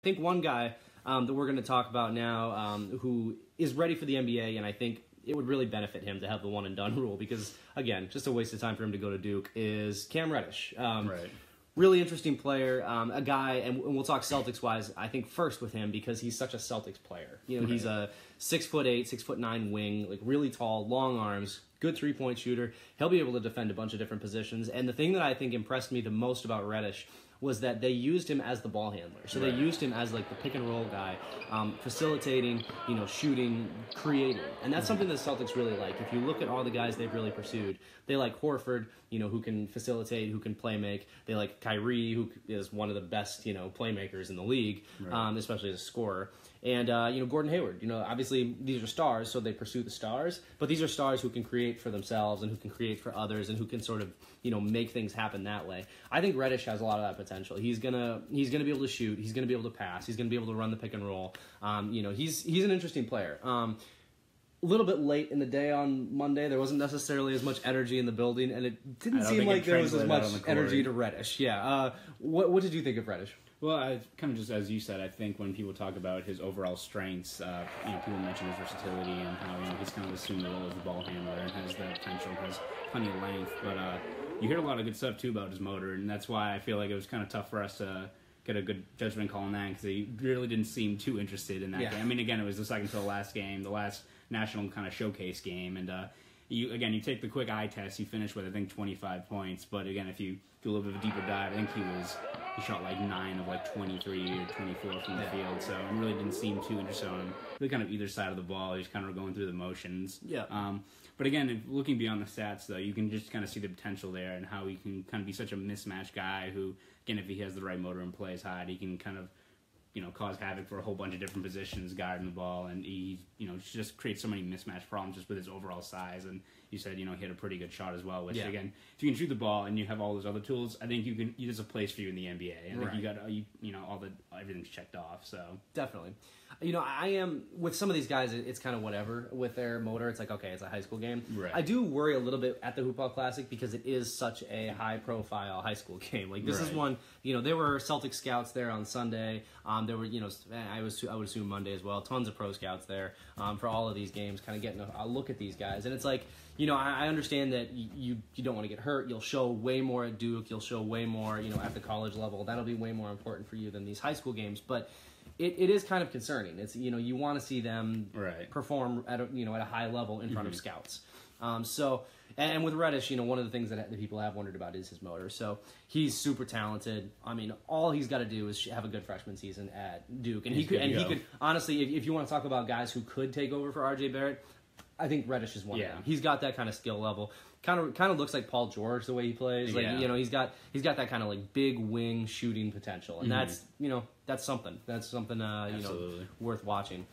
think one guy that we're going to talk about now who is ready for the NBA, and I think it would really benefit him to have the one-and-done rule because, again, just a waste of time for him to go to Duke, is Cam Reddish. Right. Really interesting player, a guy, and we'll talk Celtics-wise, I think, first with him because he's such a Celtics player. You know, he's a 6'8", 6'9" wing, like really tall, long arms, good three-point shooter. He'll be able to defend a bunch of different positions. And the thing that I think impressed me the most about Reddish was that they used him as the ball handler. So they used him as like the pick and roll guy, facilitating, you know, shooting, creating. And that's something that the Celtics really like. If you look at all the guys they've really pursued, they like Horford, you know, who can facilitate, who can play make. They like Kyrie, who is one of the best, you know, playmakers in the league, especially as a scorer. And, you know, Gordon Hayward, you know, obviously these are stars, so they pursue the stars, but these are stars who can create for themselves and who can create for others and who can sort of, you know, make things happen that way. I think Reddish has a lot of that potential. He's gonna be able to shoot. He's gonna be able to pass. He's gonna be able to run the pick and roll. You know, he's an interesting player. A little bit late in the day on Monday, there wasn't necessarily as much energy in the building, and it didn't seem like there was as much energy to Reddish. Yeah. What did you think of Reddish? Well, I kind of just, as you said, I think when people talk about his overall strengths, you know, people mention his versatility and how, you know, he's kind of assumed the role as the ball handler and has the potential, has plenty of length. But you hear a lot of good stuff, too, about his motor, and that's why I feel like it was kind of tough for us to get a good judgment call on that, because he really didn't seem too interested in that game. I mean, again, it was the second to the last game, the last national kind of showcase game, and you take the quick eye test, you finish with, I think, 25 points, but again, if you do a little bit of a deeper dive, I think he shot like 9 of like 23 or 24 from the field, so it really didn't seem too interested on really kind of either side of the ball. He was kind of going through the motions. But again, looking beyond the stats, though, you can just kind of see the potential there and how he can kind of be such a mismatch guy who, again, if he has the right motor and plays hard, he can kind of, you know, cause havoc for a whole bunch of different positions, guarding the ball, and he, you know, just creates so many mismatch problems just with his overall size. And you said, you know, he had a pretty good shot as well, which, again, if you can shoot the ball and you have all those other tools, I think there's a place for you in the NBA. I think you got, you know, everything's checked off, so. Definitely. You know, I am, with some of these guys, it's kind of whatever. With their motor, it's like, okay, it's a high school game. I do worry a little bit at the Hoop Ball Classic because it is such a high-profile high school game. Like, this is one, you know, there were Celtic scouts there on Sunday. There were, you know, I would assume Monday as well, tons of pro scouts there for all of these games, kind of getting a look at these guys. And it's like, you know, I understand that you don't want to get hurt. You'll show way more at Duke. You'll show way more, you know, at the college level. That'll be way more important for you than these high school games. But it is kind of concerning. It's, you know, you want to see them perform at a high level in front of scouts. So, and with Reddish, you know, one of the things that the people have wondered about is his motor. So he's super talented. I mean, all he's got to do is have a good freshman season at Duke, and he could honestly, if you want to talk about guys who could take over for RJ Barrett, I think Reddish is one of them. He's got that kind of skill level. Kind of looks like Paul George the way he plays. Like, you know, he's got that kind of like big wing shooting potential, and that's, you know, that's something. That's something you know, worth watching.